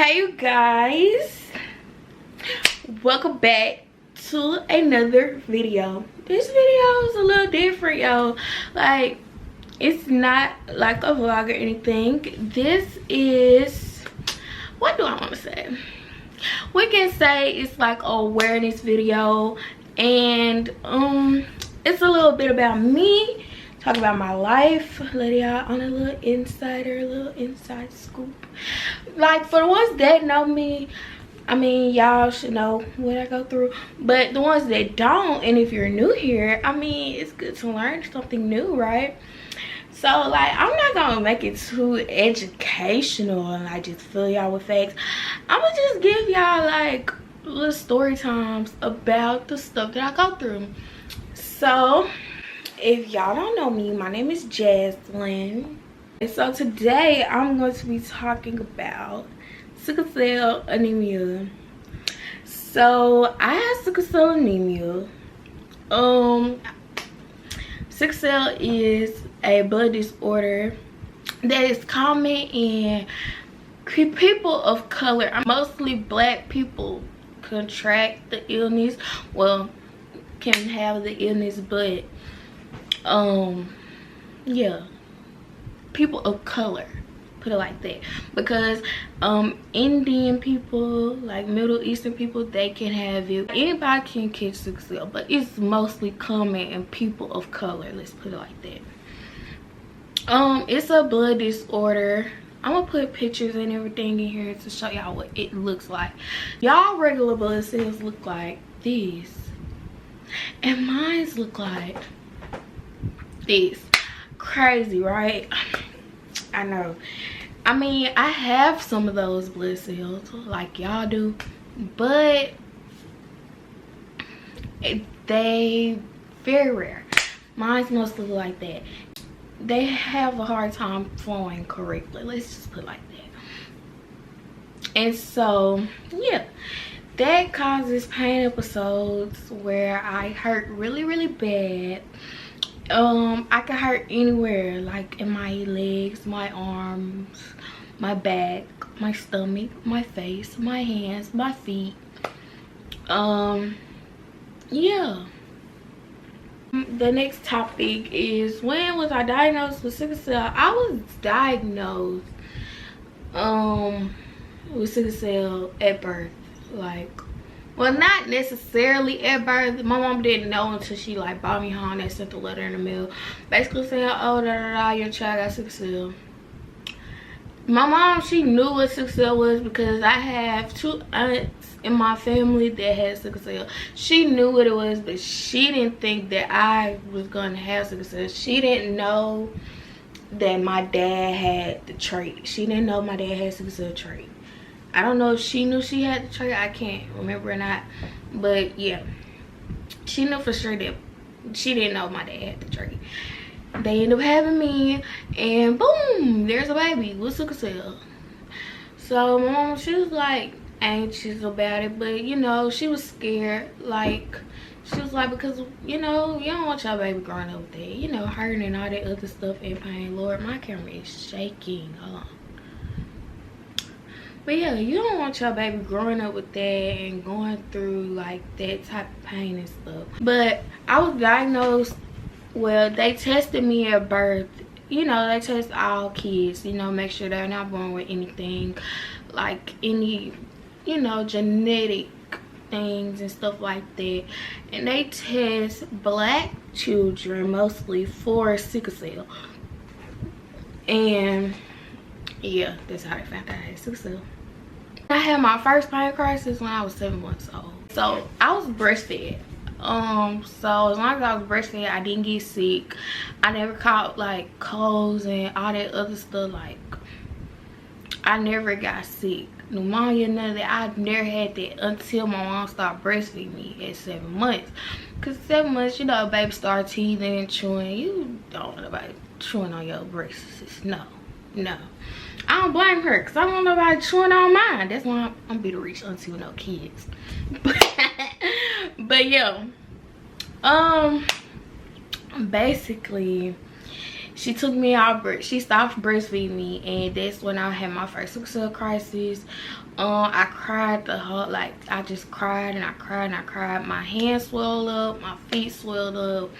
Hey you guys, welcome back to another video. This video is a little different, yo. Like, it's not like a vlog or anything. This is, what do I want to say? We can say it's like a awareness video, and it's a little bit about me, talk about my life, let y'all on a little inside scoop. Like, for the ones that know me, I mean, y'all should know what I go through, but the ones that don't, and if you're new here, I mean, it's good to learn something new, right? So, like, I'm not gonna make it too educational and like just fill y'all with facts. I'm gonna just give y'all like little story times about the stuff that I go through. So, if y'all don't know me, my name is Jaslyn. And so today I'm going to be talking about sickle cell anemia. So I have sickle cell anemia. Sickle cell is a blood disorder that is common in people of color. Mostly black people contract the illness. Well, can have the illness, but yeah, people of color, put it like that, because Indian people, like Middle Eastern people, they can have it. Anybody can catch sickle cell, but it's mostly common in people of color, let's put it like that. It's a blood disorder. I'm gonna put pictures and everything in here to show y'all what it looks like. Y'all regular blood cells look like this, and mine's look like this. Crazy, right? I know. I mean, I have some of those blood cells like y'all do, but they very rare. Mine's mostly like that. They have a hard time flowing correctly, let's just put it like that. And so yeah, that causes pain episodes where I hurt really bad. I can hurt anywhere, like in my legs, my arms, my back, my stomach, my face, my hands, my feet. Yeah. The next topic is, when was I diagnosed with sickle cell? I was diagnosed with sickle cell at birth. Like, well, not necessarily at birth. My mom didn't know until she like brought me home and sent the letter in the mail, basically saying, oh, your child got sickle cell. My mom, she knew what sickle cell was because I have 2 aunts in my family that had sickle cell. She knew what it was, but she didn't think that I was gonna have sickle cell. She didn't know that my dad had the trait. She didn't know my dad had sickle cell trait. I don't know if she knew she had the trait. I can't remember or not. But yeah, she knew for sure that she didn't know my dad had the trait. They ended up having me, and boom, there's a baby with sickle cell. So my mom, she was like anxious about it, but you know, she was scared. Like, she was like, because you know, you don't want your baby growing up with that, you know, hurting and all that other stuff and pain. Lord, my camera is shaking. Hold on. But yeah, you don't want your baby growing up with that and going through like that type of pain and stuff. But I was diagnosed, well, they tested me at birth. You know, they test all kids, you know, make sure they're not born with anything, like any, you know, genetic things and stuff like that. And they test black children mostly for sickle cell. And yeah, that's how I found out I had sickle cell. I had my first pain crisis when I was 7 months old. So I was breastfed. So as long as I was breastfed, I didn't get sick. I never caught like colds and all that other stuff. Like, I never got sick. Pneumonia, none of that. I never had that until my mom started breastfeeding me at 7 months. Cause 7 months, you know, baby start teething and chewing. You don't know about chewing on your breasts. No. I don't blame her, because I don't know about chewing on mine. That's why I'm be the rich auntie with no kids. But yeah, basically she took me out, she stopped breastfeeding me, and that's when I had my first sickle cell crisis. I cried the whole, like, I just cried and I cried and I cried. My hands swelled up, my feet swelled up.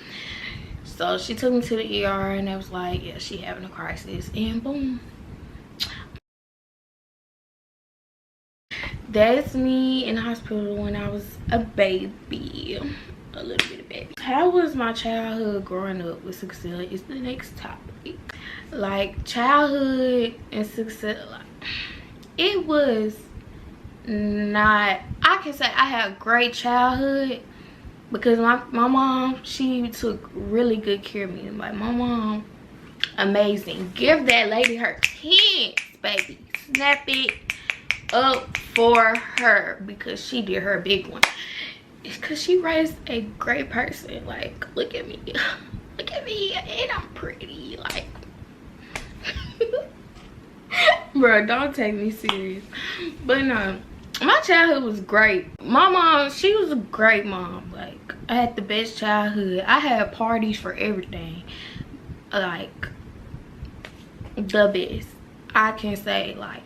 So she took me to the ER, and it was like, yeah, she having a crisis, and boom. That's me in the hospital when I was a baby, a little bit of baby. How was my childhood growing up with sickle cell is the next topic. Like, childhood and sickle cell, like, it was not, I can say I had a great childhood because my mom, she took really good care of me. Like, my mom, amazing. Give that lady her 10s, baby. Snap it up for her because she did her big one. It's because she raised a great person. Like, look at me. Look at me, and I'm pretty. Like, bro, don't take me serious. But no, my childhood was great. My mom, she was a great mom. Like, I had the best childhood. I had parties for everything. Like, the best. I can say, like,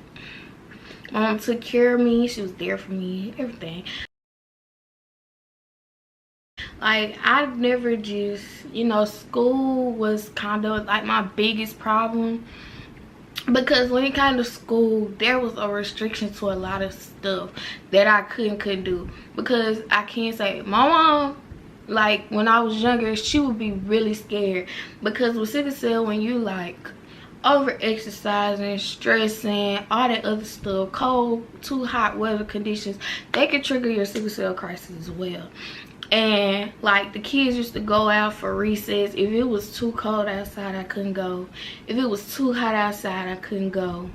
mom took care of me. She was there for me, everything. Like, I never just, you know, school was kind of like my biggest problem, because when it came to school, there was a restriction to a lot of stuff that I couldn't do. Because I can't say, my mom, like, when I was younger, she would be really scared, because with sickle cell, when you like over exercising, stressing, all that other stuff, cold, too hot weather conditions, they can trigger your sickle cell crisis as well. And like, the kids used to go out for recess. If it was too cold outside, I couldn't go. If it was too hot outside, I couldn't go.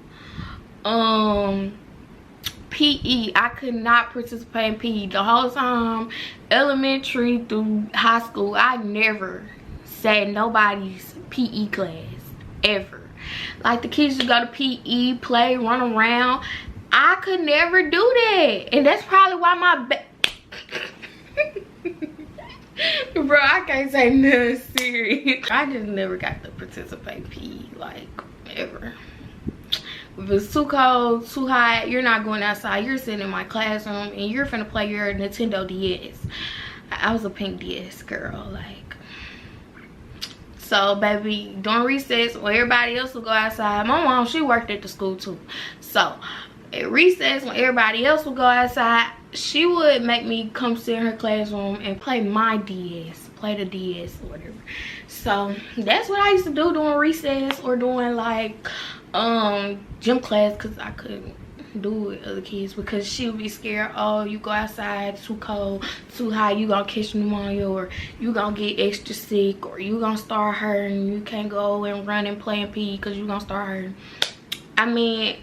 PE, I could not participate in PE the whole time, elementary through high school. I never sat in nobody's PE class ever. Like, the kids just go to PE, play, run around. I could never do that, and that's probably why my bro, I can't say nothing serious. I just never got to participate in PE, like, ever. If it's too cold, too hot, you're not going outside. You're sitting in my classroom and you're finna play your Nintendo DS. I was a pink DS girl, like. So, baby, during recess, when everybody else would go outside, my mom, she worked at the school too. So, at recess, when everybody else would go outside, she would make me come sit in her classroom and play my DS, play the DS or whatever. So, that's what I used to do during recess or during, like, gym class, because I couldn't do it with other kids, because she would be scared, oh, you go outside, too cold, too hot, you gonna catch pneumonia, or you gonna get extra sick, or you gonna start hurting, you can't go and run and play in PE because you gonna start hurting. I mean,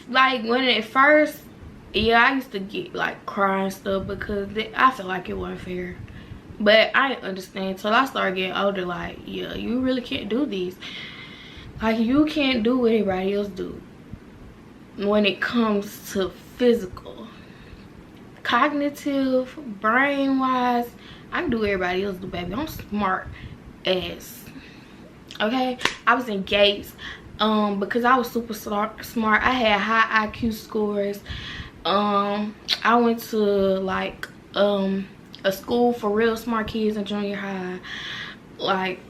like, when at first, yeah, I used to get like crying stuff because I felt like it wasn't fair. But I didn't understand till I started getting older. Like, yeah, you really can't do these. Like, you can't do what everybody else do when it comes to physical, cognitive, brain wise. I can do what everybody else do, baby. I'm smart as, okay. I was in Gates because I was super smart. I had high IQ scores. I went to like a school for real smart kids in junior high. Like,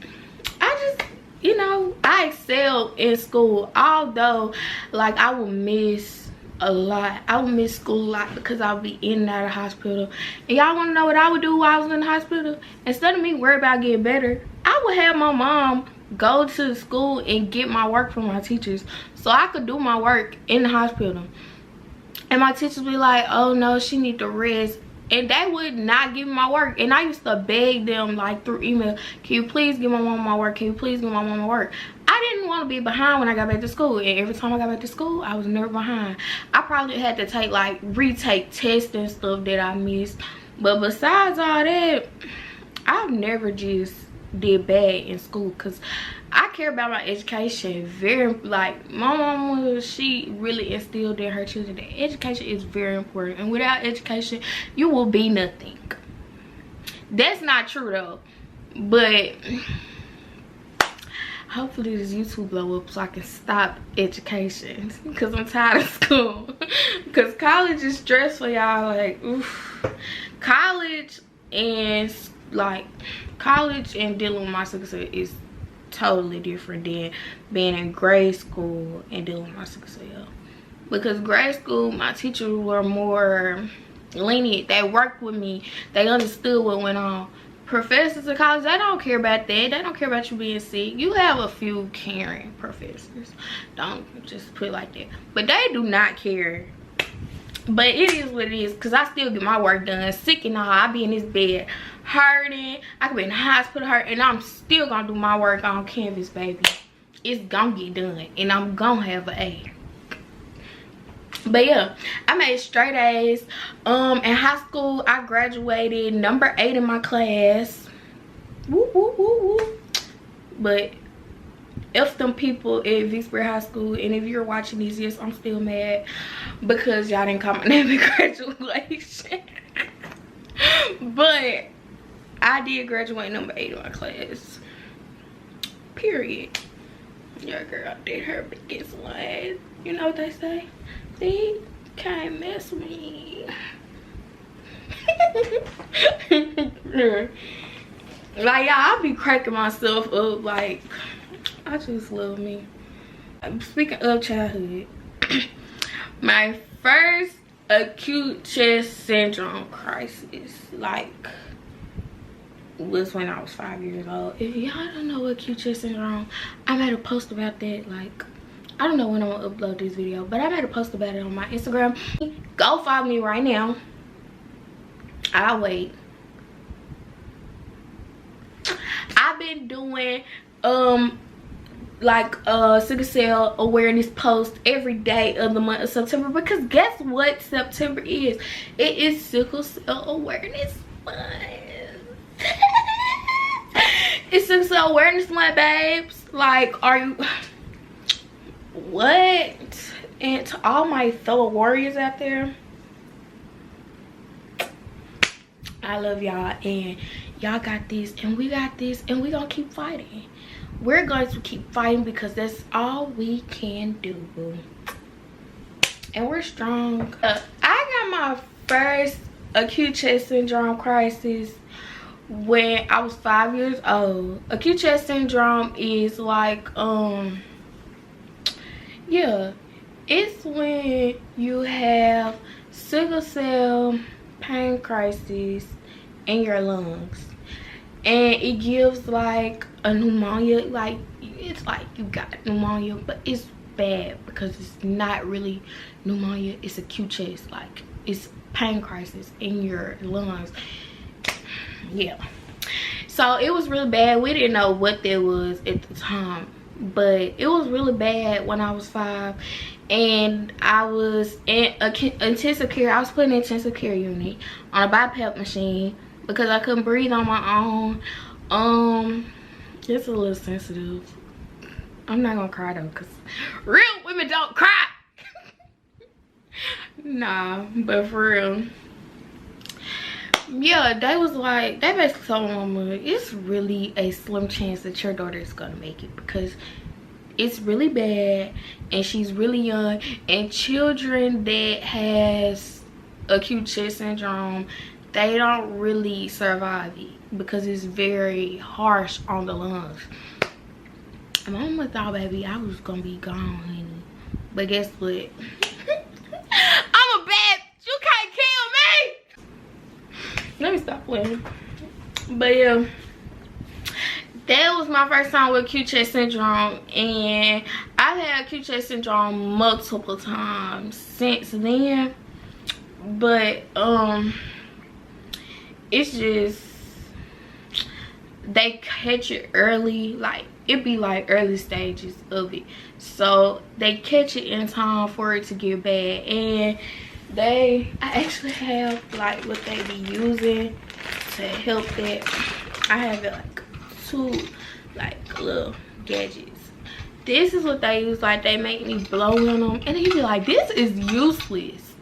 I just, you know, I excelled in school, although like I would miss a lot. I would miss school a lot because I would be in and out of the hospital. And y'all want to know what I would do while I was in the hospital? Instead of me worry about getting better, I would have my mom go to the school and get my work from my teachers so I could do my work in the hospital. And my teachers would be like, oh no, she need to rest. And they would not give me my work. And I used to beg them, like, through email, can you please give my mom my work? Can you please give my mom my work? I didn't want to be behind when I got back to school. And every time I got back to school, I was never behind. I probably had to take, like, retake tests and stuff that I missed. But besides all that, I've never just did bad in school, because I care about my education very, like, my mama, she really instilled in her children that education is very important, and without education you will be nothing. That's not true though, but hopefully this YouTube blow up so I can stop education, because I'm tired of school. Because college is stressful, y'all. Like, oof. College and dealing with my sickle cell is totally different than being in grade school and dealing with my sickle cell. Because grade school, my teachers were more lenient. They worked with me. They understood what went on. Professors in college, they don't care about that. They don't care about you being sick. You have a few caring professors. Don't just put it like that. But they do not care. But it is what it is, because I still get my work done. Sick and all, I be in this bed hurting. I could be in the hospital hurting, and I'm still gonna do my work on canvas, baby. It's gonna get done, and I'm gonna have an A. But yeah, I made straight A's. In high school, I graduated number 8 in my class. Woo, woo, woo, woo. But if them people at Vicksburg High School, and if you're watching these, yes, I'm still mad because y'all didn't call my name at graduation. But I did graduate number 8 in my class. Period. Your girl did her biggest one. You know what they say? They can't mess with me. Like, y'all, I be cracking myself up. Like, I just love me. Speaking of childhood, my first acute chest syndrome crisis, like, was when I was 5 years old. If y'all don't know what acute chest syndrome, I made a post about that. Like, I don't know when I'm gonna upload this video, but I made a post about it on my Instagram. Go follow me right now. I'll wait. I've been doing like sickle cell awareness post every day of the month of September, because guess what September is? It is sickle cell awareness month. It's sickle cell awareness month, babes. Like, are you what? And to all my fellow warriors out there, I love y'all, and y'all got this, and we got this, and we gonna keep fighting. We're going to keep fighting, because that's all we can do, boo. And we're strong. I got my first acute chest syndrome crisis when I was 5 years old. Acute chest syndrome is like, yeah, it's when you have sickle cell pain crisis in your lungs, and it gives like a pneumonia. Like, it's like you got pneumonia, but it's bad because it's not really pneumonia, it's acute chest. Like, it's pain crisis in your lungs. Yeah, so it was really bad. We didn't know what that was at the time, but it was really bad when I was 5, and I was in intensive care. I was put in an intensive care unit on a BiPAP machine because I couldn't breathe on my own. It's a little sensitive. I'm not gonna cry though, because real women don't cry. Nah, but for real, yeah, they was like, they basically told my mama, it's really a slim chance that your daughter is gonna make it, because it's really bad and she's really young, and children that has acute chest syndrome, they don't really survive it because it's very harsh on the lungs. And my mama thought, baby, I was gonna be gone, honey. But guess what? I'm a bad, you can't kill me. Let me stop playing. But yeah, that was my first time with acute chest syndrome, and I've had acute chest syndrome multiple times since then. But it's just, they catch it early. Like, it be like early stages of it, so they catch it in time for it to get bad. And I actually have like what they be using to help that. I have like 2 like little gadgets. This is what they use. Like, they make me blow on them, and they be like, this is useless.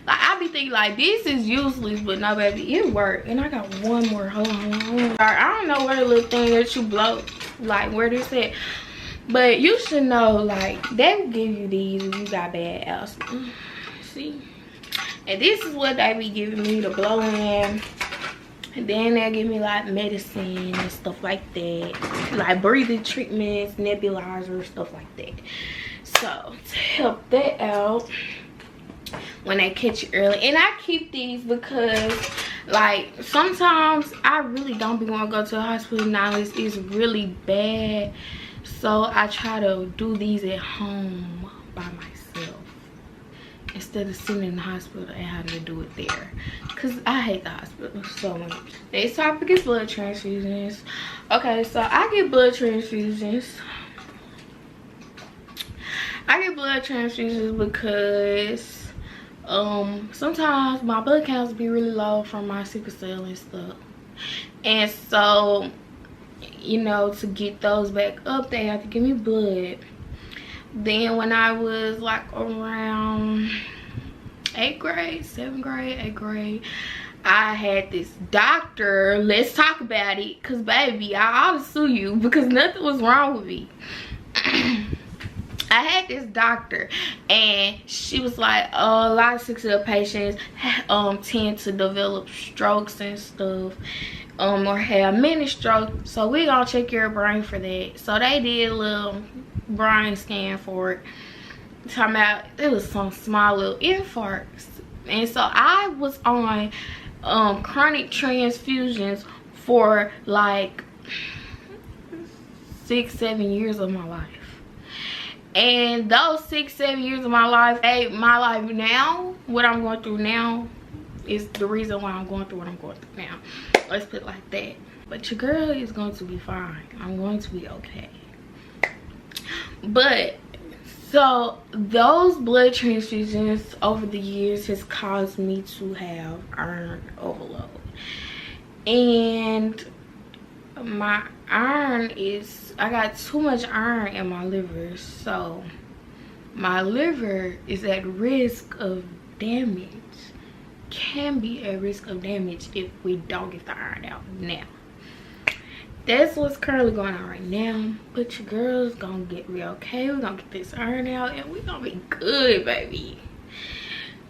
Like, I be thinking like, this is useless, but no, baby, it worked. And I got one more. Hold on. I don't know where the little thing that you blow, like where this at, But you should know, like, they will give you these if you got bad asthma. See? And this is what they be giving me to blow in. And then they'll give me like medicine and stuff like that. Like breathing treatments, nebulizer, stuff like that. So to help that out when they catch you early. And I keep these because like sometimes I really don't be want to go to the hospital now. It's really bad. So I try to do these at home by myself instead of sitting in the hospital and having to do it there, because I hate the hospital so much. Next topic is blood transfusions. Okay, so I get blood transfusions. I get blood transfusions because sometimes my blood counts be really low from my sickle cell and stuff, and so you know, to get those back up they have to give me blood. Then when I was like around 8th grade, 7th grade, 8th grade, I had this doctor. Let's talk about it, because baby, I ought to sue you because nothing was wrong with me. I had this doctor and she was like, a lot of sickle cell patients tend to develop strokes and stuff, or have many strokes, so we gonna check your brain for that. So they did a little brain scan for it, talking about it was some small little infarcts. And so I was on chronic transfusions for like 6-7 years of my life. And those 6-7 years of my life, my life now, what I'm going through now, is the reason why I'm going through what I'm going through now. Let's put it like that. But your girl is going to be fine. I'm going to be okay. But so those blood transfusions over the years has caused me to have iron overload, and my iron is, I got too much iron in my liver, so my liver is at risk of damage, can be at risk of damage if we don't get the iron out now. That's what's currently going on right now. But your girl's gonna get real okay. We're gonna get this iron out and we're gonna be good, baby.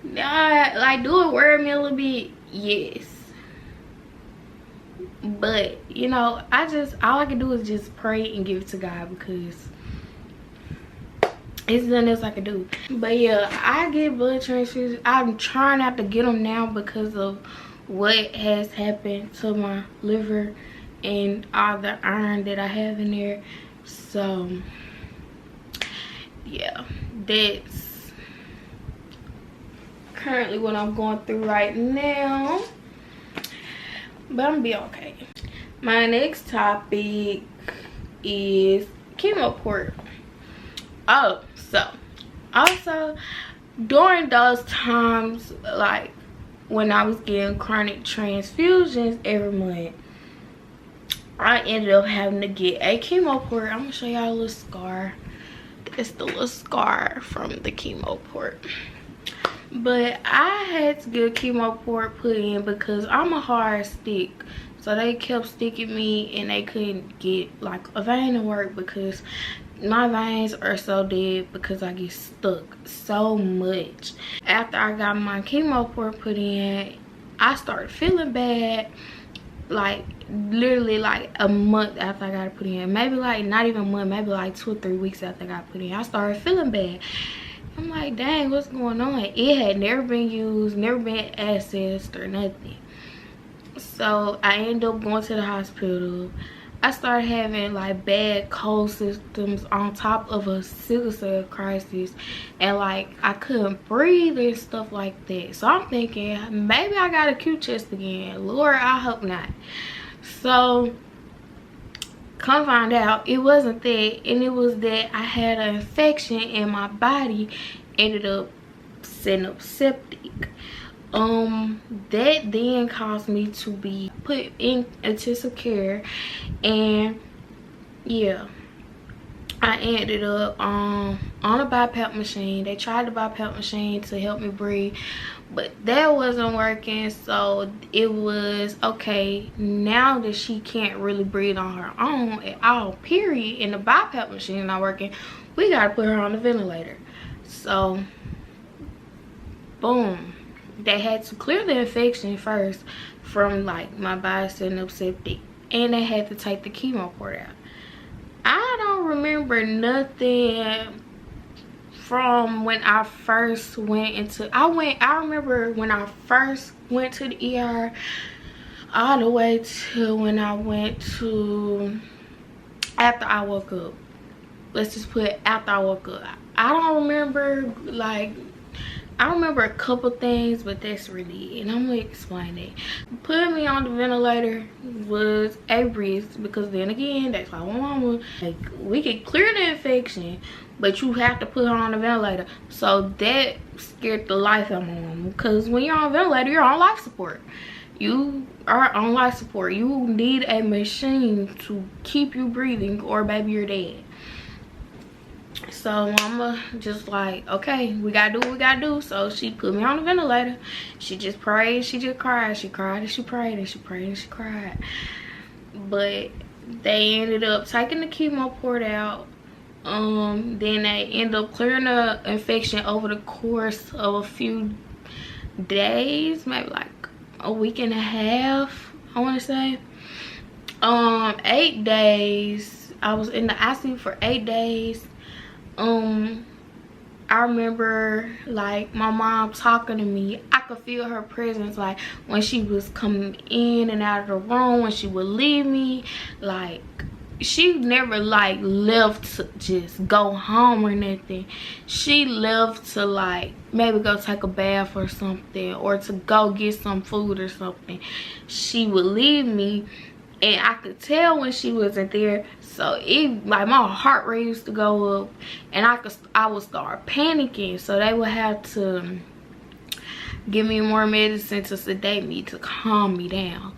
Now, like, do it worry me a little bit? Yes. But, you know, all I can do is just pray and give it to God, because it's nothing else I can do. But yeah, I get blood transfusions. I'm trying not to get them now because of what has happened to my liver and all the iron that I have in there. So yeah, that's currently what I'm going through right now, but I'm gonna be okay. My next topic is chemo port. Oh, so also during those times, like when I was getting chronic transfusions every month, I ended up having to get a chemo port. I'm gonna show y'all a little scar. It's the little scar from the chemo port. But I had to get a chemo port put in because I'm a hard stick. So they kept sticking me and they couldn't get like a vein to work because my veins are so dead because I get stuck so much. After I got my chemo port put in, I started feeling bad. Like literally like a month after I got it put in, maybe like not even a month, maybe like 2 or 3 weeks after I got it put in, I started feeling bad. I'm like, dang, what's going on? It had never been used, never been accessed or nothing. So I ended up going to the hospital. I started having like bad cold symptoms on top of a sickle cell crisis, and like I couldn't breathe and stuff like that. So I'm thinking maybe I got a Q chest again. Lord, I hope not. So come find out it wasn't that, and it was that I had an infection and my body ended up setting up septic. That then caused me to be put in intensive care, and yeah, I ended up on a BiPAP machine. They tried the BiPAP machine to help me breathe, but that wasn't working. So it was okay, now that she can't really breathe on her own at all, period, and the BiPAP machine not working, we gotta put her on the ventilator. So boom, they had to clear the infection first from like my bystander septic, and they had to take the chemo port out. I don't remember nothing from when I first went into, I remember when I first went to the ER all the way to when I went to, after I woke up. Let's just put after I woke up. I don't remember, like, I remember a couple things, but that's really it, and I'm gonna explain it. Putting me on the ventilator was a risk, because then again, that's why my mama, like, we could clear the infection, but you have to put her on the ventilator. So that scared the life out of my mama, because when you're on a ventilator, you're on life support. You are on life support. You need a machine to keep you breathing, or baby, you're dead. So mama just like, okay, we gotta do what we gotta do. So she put me on the ventilator. She just prayed, she just cried. She cried and she prayed, and she prayed and she cried. But they ended up taking the chemo port out. Then they ended up clearing the infection over the course of a few days, maybe like a week and a half, I want to say. 8 days. I was in the ICU for 8 days. I remember like my mom talking to me. I could feel her presence, like when she was coming in and out of the room, when she would leave me. Like, she never like left to just go home or nothing. She left to like maybe go take a bath or something, or to go get some food or something. She would leave me, and I could tell when she wasn't there. So it, like, my heart rate used to go up, and I would start panicking. So they would have to give me more medicine to sedate me, to calm me down.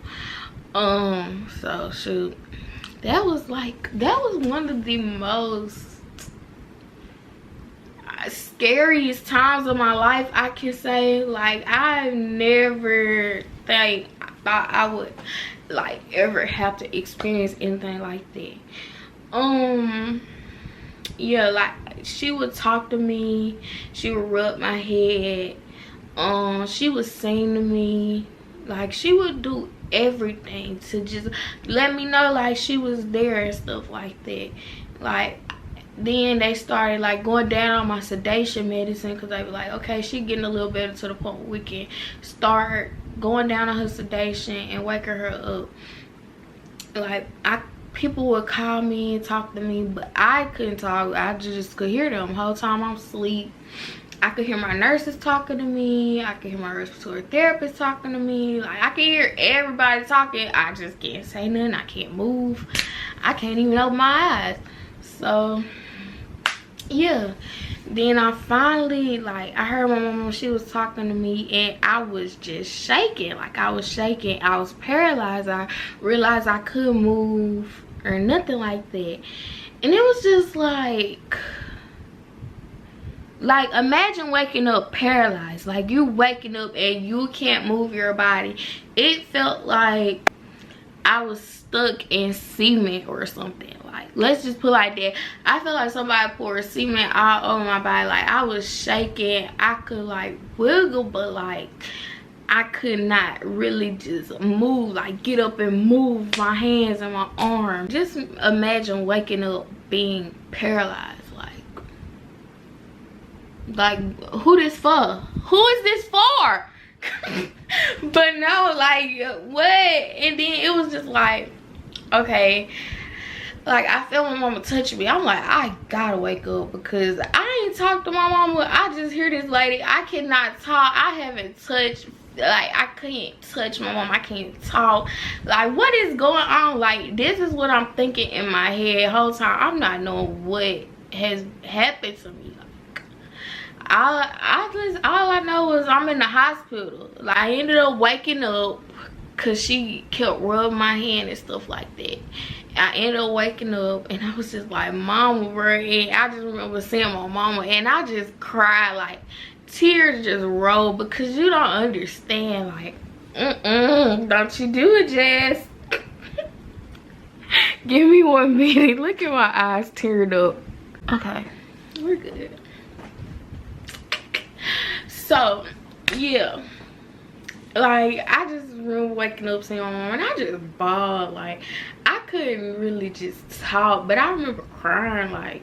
So shoot, that was one of the most scariest times of my life, I can say. Like, I never thought I would like ever have to experience anything like that. Yeah, like, she would talk to me, she would rub my head, she would sing to me, like, she would do everything to just let me know like she was there and stuff like that. Like, then they started like going down on my sedation medicine, because they were like, okay, she getting a little better, to the point where we can start going down on her sedation and waking her up. Like, people would call me and talk to me, but I couldn't talk. I just could hear them the whole time I'm asleep. I could hear my nurses talking to me. I could hear my respiratory therapist talking to me. Like, I can hear everybody talking. I just can't say nothing. I can't move. I can't even open my eyes. So yeah, then I finally, like, I heard my mom, she was talking to me, and I was just shaking. Like, I was shaking. I was paralyzed. I realized I couldn't move or nothing like that. And it was just like imagine waking up paralyzed. Like, you waking up and you can't move your body. It felt like I was stuck in cement or something. Like, let's just put it like that. I felt like somebody poured cement all over my body. Like, I was shaking. I could like wiggle, but like I could not really just move, like get up and move my hands and my arms. Just imagine waking up being paralyzed. Like, who this for? Who is this for? But no, like, what? And then it was just like, okay, like, I felt my mama touching me. I'm like, I gotta wake up, because I ain't talked to my mama. I just hear this lady. I cannot talk. I haven't touched, like, I can't touch my mom. I can't talk. Like, what is going on? Like, this is what I'm thinking in my head the whole time. I'm not knowing what has happened to me. All I know is I'm in the hospital. Like, I ended up waking up because she kept rubbing my hand and stuff like that. I ended up waking up, and I was just like, mama, bro. And I just remember seeing my mama, and I just cried like tears just roll because you don't understand. Like, don't you do it, Jazz. Give me 1 minute. Look at my eyes teared up. Okay, we're good. So, yeah. Like, I just remember waking up seeing my mom and I just bawled. Like, I couldn't really just talk, but I remember crying, like,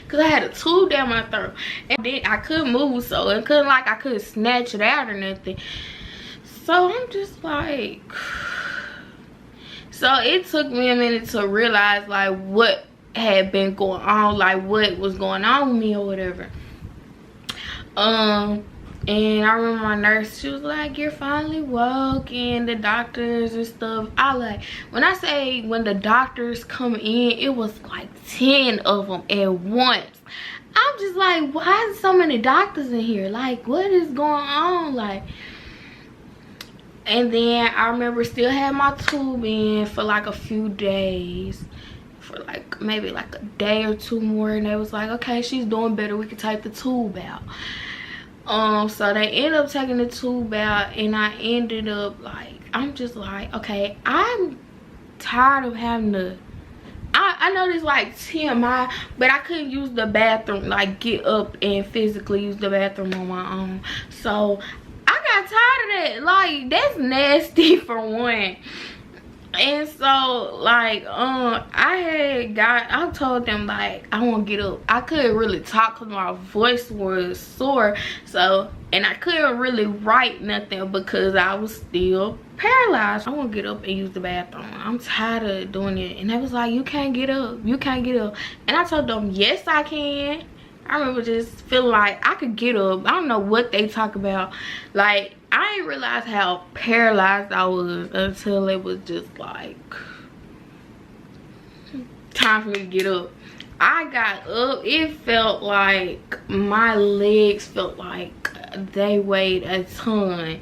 because I had a tube down my throat. And then I couldn't move, so it couldn't, like, I couldn't snatch it out or nothing. So I'm just like, so it took me a minute to realize, like, what had been going on, like, what was going on with me or whatever. And I remember my nurse, she was like, you're finally woke, and the doctors and stuff. I like, when I say when the doctors come in, it was like 10 of them at once. I'm just like, why is so many doctors in here? Like, what is going on? Like, and then I remember still had my tube in for like a few days, for like maybe like a day or 2 more, and they was like, okay, she's doing better, we can take the tube out. So they ended up taking the tube out, and I ended up like, I'm just like, okay, I'm tired of having to, I know this like TMI, but I couldn't use the bathroom, like get up and physically use the bathroom on my own. So I got tired of that. Like, that's nasty for one. And so like I told them like I want to get up. I couldn't really talk because my voice was sore, so, and I couldn't really write nothing because I was still paralyzed. I want to get up and use the bathroom. I'm tired of doing it. And they was like, you can't get up, you can't get up. And I told them, yes I can. I remember just feeling like I could get up. I don't know what they talk about. Like, I didn't realize how paralyzed I was until it was just like time for me to get up. I got up. It felt like my legs felt like they weighed a ton.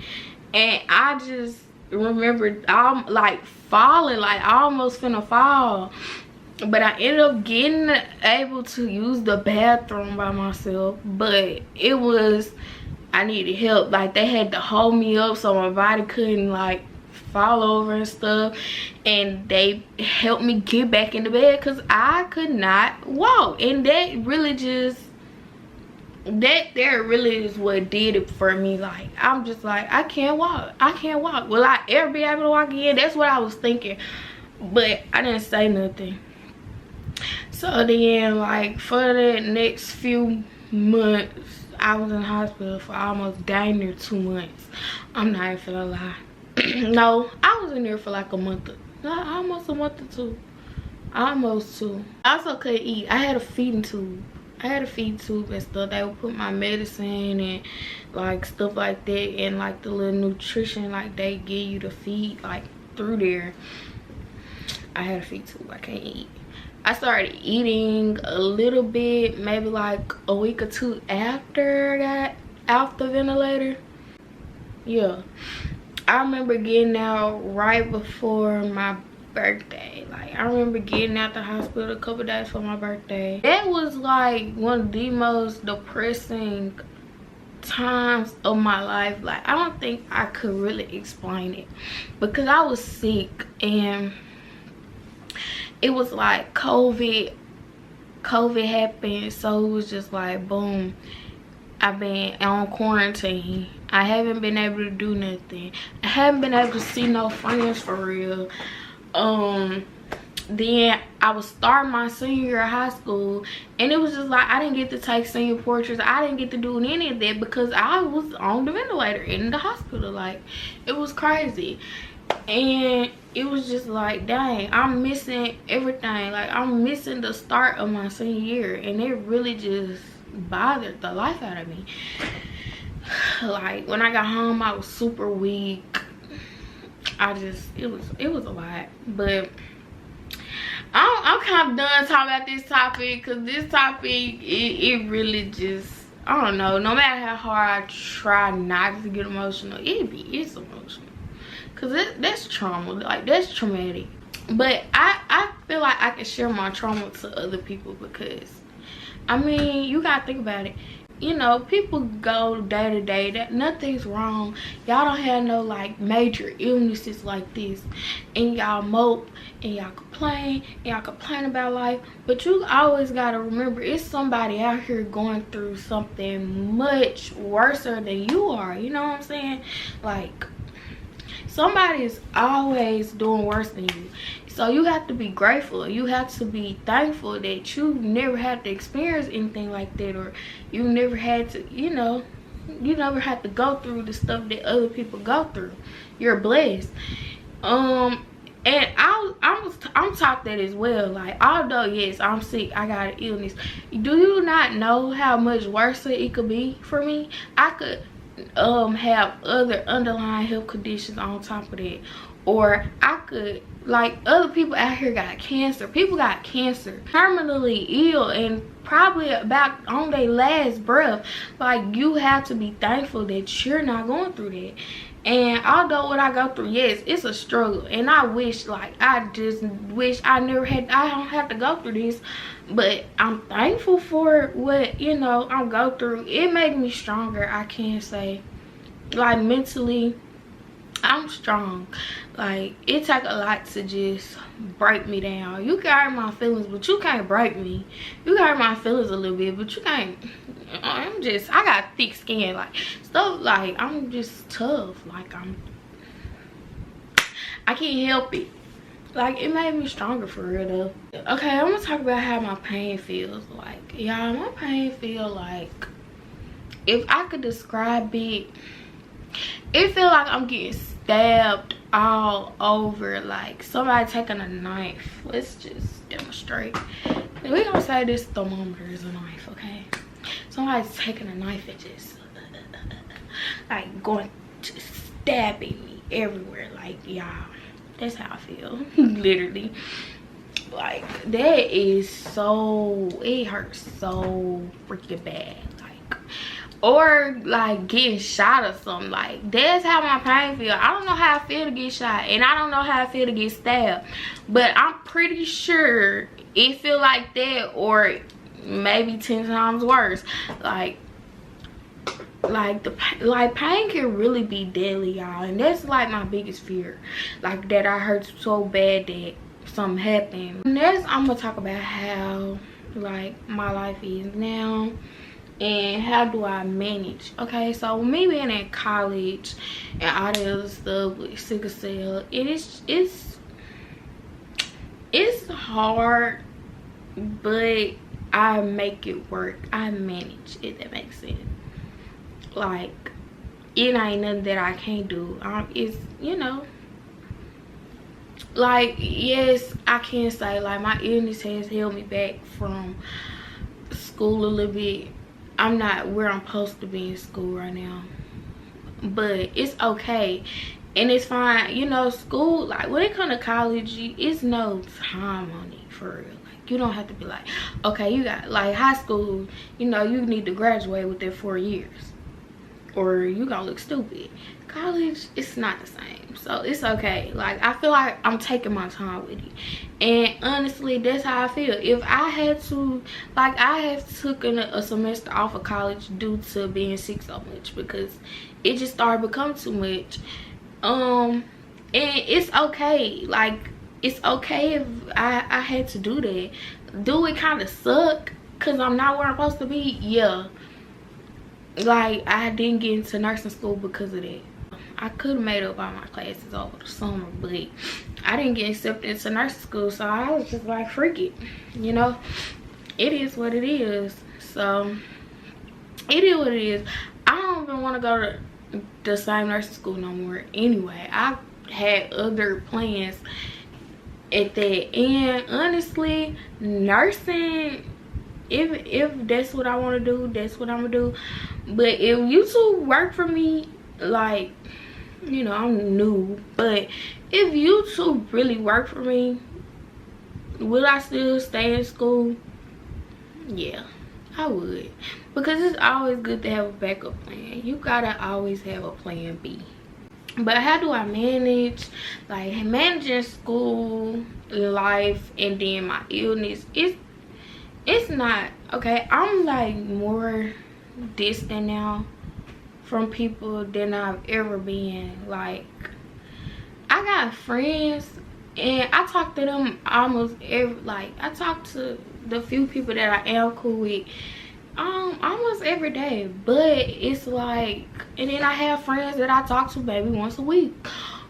And I just remembered I'm like falling, like I almost finna fall. But I ended up getting able to use the bathroom by myself. But it was, I needed help. Like, they had to hold me up so my body couldn't like fall over and stuff. And they helped me get back into bed because I could not walk. And that really just, that there really is what did it for me. Like, I'm just like, I can't walk, I can't walk. Will I ever be able to walk again? That's what I was thinking. But I didn't say nothing. So then, like, for the next few months, I was in the hospital for almost dang near 2 months. I'm not even gonna lie. No, I was in there for like a month. Almost a month or 2. Almost 2. I also couldn't eat. I had a feeding tube. And stuff. They would put my medicine and like stuff like that, and like the little nutrition like they give you to feed like through there. I had a feed tube. I can't eat. I started eating a little bit, maybe like a week or 2 after I got out the ventilator. Yeah, I remember getting out right before my birthday. Like, I remember getting out the hospital a couple days for my birthday. That was like one of the most depressing times of my life. Like, I don't think I could really explain it because I was sick, and it was like COVID happened, so it was just like boom, I've been on quarantine. I haven't been able to do nothing. I haven't been able to see no friends for real. Then I was starting my senior year of high school, and it was just like I didn't get to take senior portraits. I didn't get to do any of that because I was on the ventilator in the hospital. Like, it was crazy. And it was just like, dang, I'm missing everything. Like, I'm missing the start of my senior year, and it really just bothered the life out of me. Like, when I got home, I was super weak. It was a lot. But I'm kind of done talking about this topic, because this topic, it really just, I don't know, no matter how hard I try not to get emotional, it's emotional. Because that's trauma. Like, that's traumatic. But I feel like I can share my trauma to other people because, I mean, you gotta think about it. you know, people go day to day, that nothing's wrong. Y'all don't have no like major illnesses like this, and y'all mope and y'all complain about life. But you always gotta remember, it's somebody out here going through something much worse than you are. You know what I'm saying? Like, somebody is always doing worse than you. So you have to be grateful. You have to be thankful that you never had to experience anything like that, or you never had to, you know, you never had to go through the stuff that other people go through. You're blessed. And I'm taught that as well. Like, although yes, I'm sick, I got an illness, do you not know how much worse it could be for me? I could have other underlying health conditions on top of that, or I could, like, other people out here got cancer. People got cancer, terminally ill, and probably about on their last breath. Like, you have to be thankful that you're not going through that. And although what I go through, yes, it's a struggle, and I wish, like, I just wish I never had, I don't have to go through this. But I'm thankful for what, you know, I'm go through. It made me stronger, I can say. Like, mentally, I'm strong. Like, it take a lot to just break me down. You can hurt my feelings, but you can't break me. You can hurt my feelings a little bit, but you can't. I got thick skin. Like, stuff, like, I'm just tough. Like, I can't help it. Like, it made me stronger for real though. Okay, I'm gonna talk about how my pain feels. Like, y'all, my pain feel like, if I could describe it, it feel like I'm getting stabbed all over, like somebody taking a knife. Let's just demonstrate. We gonna say this thermometer is a knife, okay? Somebody's taking a knife and just like going to stabbing me everywhere. Like, y'all, that's how I feel. Literally, like, that is so, it hurts so freaking bad. Like, or like getting shot or something. Like, that's how my pain feel. I don't know how I feel to get shot, and I don't know how I feel to get stabbed, but I'm pretty sure it feel like that, or maybe 10 times worse. Like pain can really be deadly, y'all, and that's like my biggest fear. Like, that I hurt so bad that something happened. Next, I'm gonna talk about how, like, my life is now and how do I manage. Okay, so me being in college and all the other stuff with sickle cell, it's hard, but I make it work. I manage, if that makes sense. Like, it ain't nothing that I can't do. It's, you know, like, yes, I can say, like, my illness has held me back from school a little bit. I'm not where I'm supposed to be in school right now, but it's okay and it's fine. You know, school, like, when it comes to college, it's no time on it, for real. Like, you don't have to be like, okay, you got, like, high school, you know, you need to graduate within 4 years or you gonna look stupid. College, it's not the same, so it's okay. Like, I feel like I'm taking my time with it, and honestly, that's how I feel. If I had to, like, I have taken a semester off of college due to being sick so much, because it just started becoming too much. And it's okay. Like, it's okay if I had to do that. Do it kind of suck because I'm not where I'm supposed to be? Yeah. Like, I didn't get into nursing school because of that. I could have made up all my classes over the summer, but I didn't get accepted into nursing school, so I was just like, freak it. You know, it is what it is. So it is what it is. I don't even want to go to the same nursing school no more anyway. I had other plans at that, and honestly, nursing, if that's what I want to do, that's what I'm gonna do. But if YouTube work for me, like, you know, I'm new, but if YouTube really work for me, will I still stay in school? Yeah, I would, because it's always good to have a backup plan. You gotta always have a plan B. But how do I manage? Like, managing school, life, and then my illness, it's not okay. I'm like more distant now from people than I've ever been. Like, I got friends and I talk to them almost every, like, I talk to the few people that I am cool with almost every day. But it's like, and then I have friends that I talk to maybe once a week,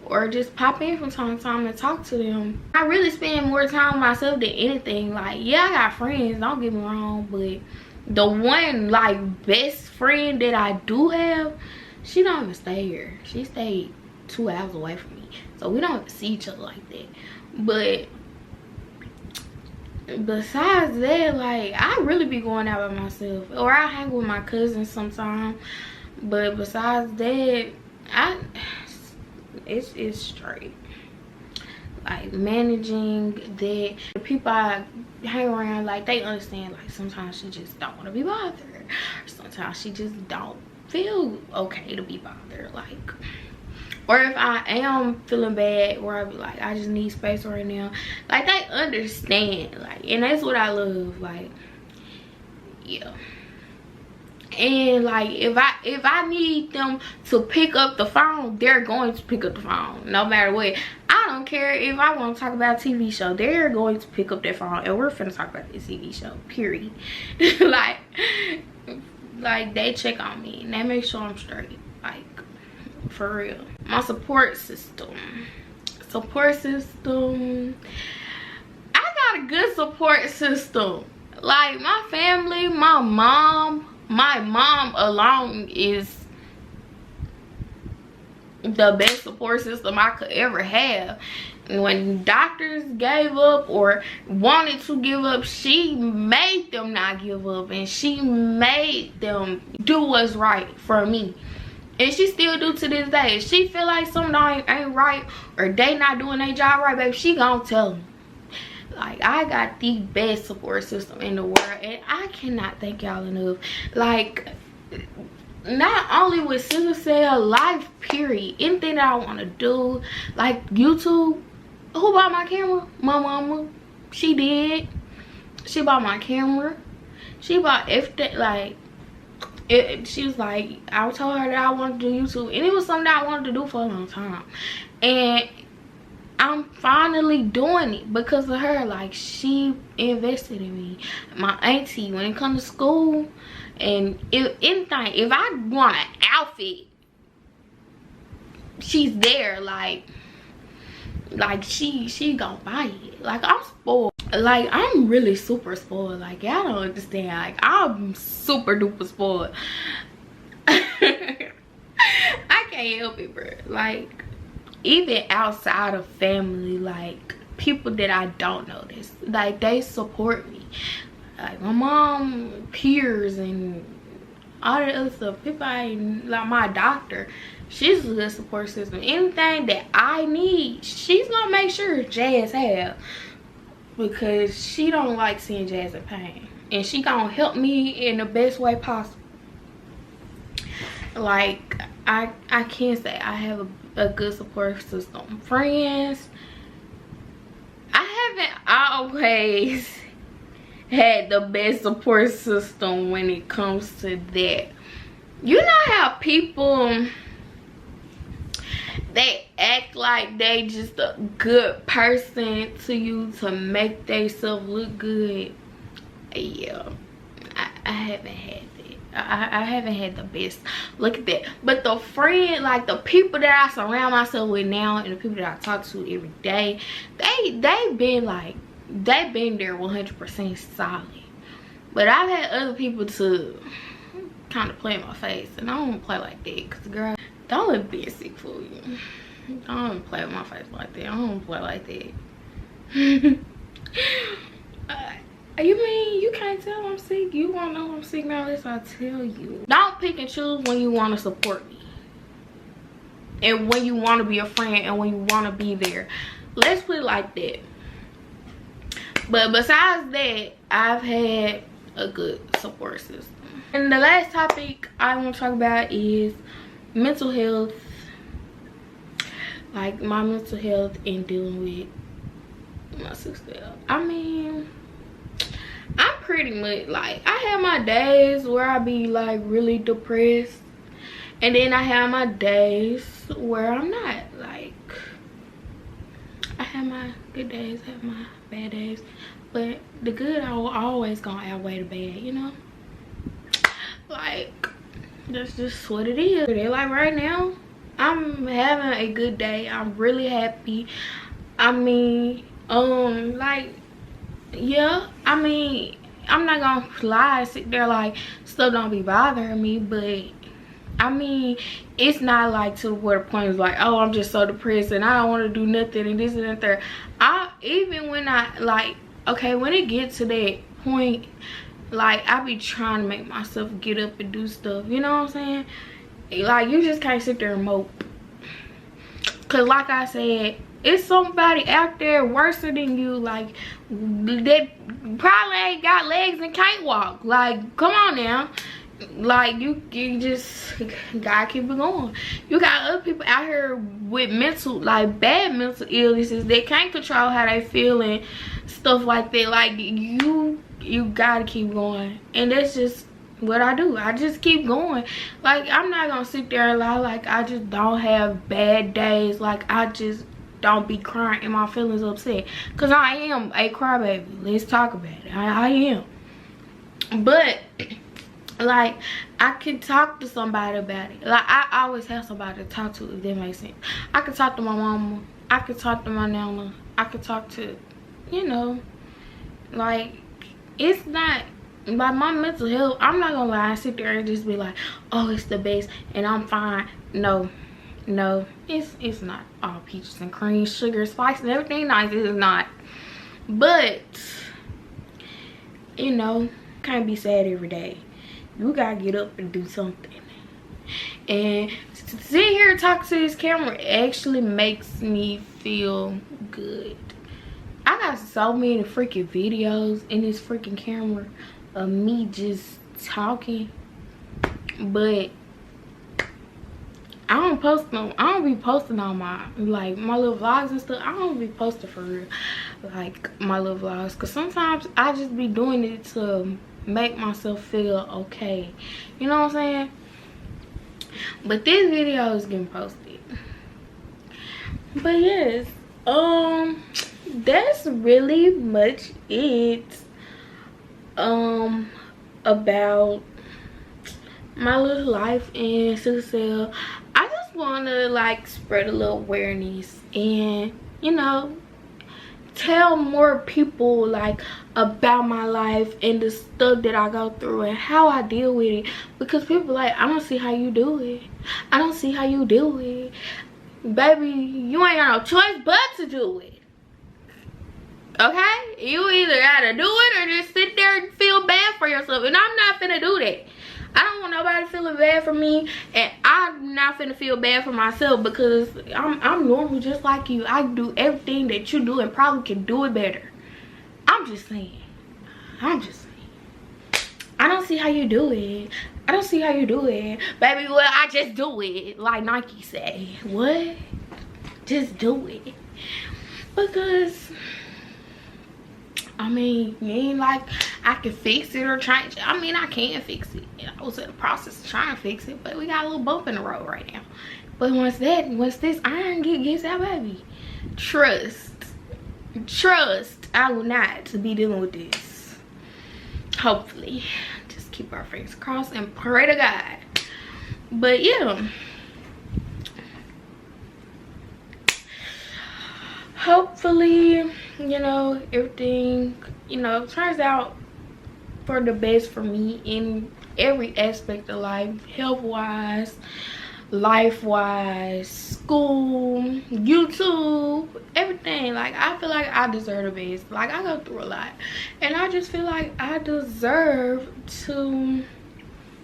or just pop in from time to time and talk to them. I really spend more time with myself than anything. Like, yeah, I got friends, don't get me wrong, but the one, like, best friend that I do have, she don't even stay here. She stayed 2 hours away from me, so we don't even see each other like that. But besides that, like, I really be going out by myself, or I hang with my cousins sometimes. But besides that, it's straight. Like, managing that, the people I hang around, like, they understand, like, sometimes she just don't want to be bothered, or sometimes she just don't feel okay to be bothered. Like, or if I am feeling bad, where I be like, I just need space right now, like, they understand. Like, and that's what I love. Like, yeah. And like, if I need them to pick up the phone, they're going to pick up the phone no matter what. I don't care if I want to talk about a TV show, they're going to pick up their phone and we're finna talk about this TV show, period. like they check on me and they make sure I'm straight, like, for real. My support system, I got a good support system. Like, my family, my mom alone is the best support system I could ever have. And when doctors gave up or wanted to give up, she made them not give up, and she made them do what's right for me. And she still do to this day. If she feel like something ain't right, or they not doing their job right, baby, she gonna tell them. Like, I got the best support system in the world, and I cannot thank y'all enough. Like, not only with Sickle Cell, life, period, anything that I want to do, like YouTube. Who bought my camera? My mama. She did. She bought my camera. She bought everything. Like, she was like, I told her that I wanted to do YouTube, and it was something that I wanted to do for a long time, and I'm finally doing it because of her. Like, she invested in me. My auntie, when it comes to school and if anything, if I want an outfit, she's there. Like she gonna buy it. Like, I'm spoiled. Like, I'm really super spoiled. Like, y'all don't understand. Like, I'm super duper spoiled. I can't help it, bro. Like, even outside of family, like, people that I don't know, this, like, they support me. Like, my mom, peers, and all that other stuff. People like my doctor, she's a good support system. Anything that I need, she's gonna make sure Jazz have, because she don't like seeing Jazz in pain, and she gonna help me in the best way possible. Like, I can't say I have a good support system. Friends, I haven't always had the best support system when it comes to that. You know how people, they act like they just a good person to you to make themselves look good? Yeah, I haven't had that. I haven't had the best look at that. But the friend, like, the people that I surround myself with now, and the people that I talk to every day, they've been there 100% solid. But I've had other people to kind of play in my face, and I don't play like that, because, girl, don't let being sick fool you. Don't play with my face like that. I don't play like that. You mean you can't tell I'm sick? You won't know I'm sick now unless I tell you. Don't pick and choose when you want to support me, and when you want to be a friend, and when you want to be there. Let's put it like that. But besides that, I've had a good support system. And the last topic I want to talk about is mental health. Like, my mental health and dealing with my sister. I mean, I'm pretty much, like, I have my days where I be like really depressed, and then I have my days where I'm not. Like, I have my good days, I have my bad days, but the good always gonna outweigh the bad, you know? Like, that's just what it is. Like, right now, I'm having a good day. I'm really happy. I mean, like, yeah, I mean, I'm not gonna lie, sit there like stuff don't be bothering me, but I mean, it's not like to where the point is like, oh, I'm just so depressed and I don't want to do nothing and this and that there. Even when I, like, okay, when it gets to that point, like, I be trying to make myself get up and do stuff, you know what I'm saying? Like, you just can't sit there and mope, because like I said, it's somebody out there worse than you, like, that probably ain't got legs and can't walk. Like, come on now. Like, you just gotta keep it going. You got other people out here with mental, like, bad mental illnesses. They can't control how they feel and stuff like that. Like, you gotta keep going, and that's just what I do. I just keep going. Like, I'm not gonna sit there and lie like I just don't have bad days. Like, I just don't be crying and my feelings upset, because I am a crybaby. Let's talk about it. I am. But like, I can talk to somebody about it. Like, I always have somebody to talk to, if that makes sense. I can talk to my mama, I can talk to my nana, I can talk to, you know, like, it's not by my mental health. I'm not gonna lie and sit there and just be like, oh, it's the best and I'm fine. No, it's not all peaches and cream, sugar, spice, and everything nice. It is not. But, you know, can't be sad every day. You gotta get up and do something. And sitting here and talking to this camera actually makes me feel good. I got so many freaking videos in this freaking camera of me just talking, but I don't post no, I don't be posting on my, like, my little vlogs and stuff. I don't be posting for real, like, my little vlogs, because sometimes I just be doing it to make myself feel okay, you know what I'm saying? But this video is getting posted. But yes, that's really much it about my little life in sickle cell. I just want to, like, spread a little awareness and, you know, tell more people, like, about my life and the stuff that I go through and how I deal with it, because people like, I don't see how you do it. I don't see how you do it. Baby, you ain't got no choice but to do it. Okay? You either gotta do it or just sit there and feel bad for yourself, and I'm not finna do that. I don't want nobody feeling bad for me, and I'm not finna feel bad for myself, because I'm normal just like you. I do everything that you do and probably can do it better. I'm just saying. I don't see how you do it. I don't see how you do it. Baby, well, I just do it. Like Nike say. What? Just do it. Because, I mean, you ain't like I can fix it or change it. I mean, I can fix it. I was in the process of trying to fix it, but we got a little bump in the road right now. But once this iron gets out, baby, trust, I will not be dealing with this. Hopefully. Just keep our fingers crossed and pray to God. But yeah, hopefully, you know, everything, you know, turns out for the best for me in every aspect of life, health wise, life wise, school, YouTube, everything. Like, I feel like I deserve the best. Like, I go through a lot, and I just feel like I deserve to,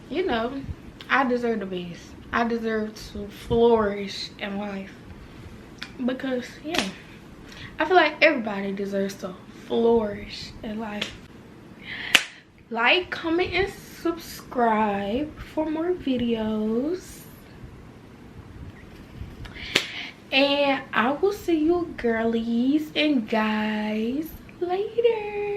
you know, I deserve the best. I deserve to flourish in life, because yeah, I feel like everybody deserves to flourish in life. Like, comment, and subscribe for more videos. And I will see you girlies and guys later.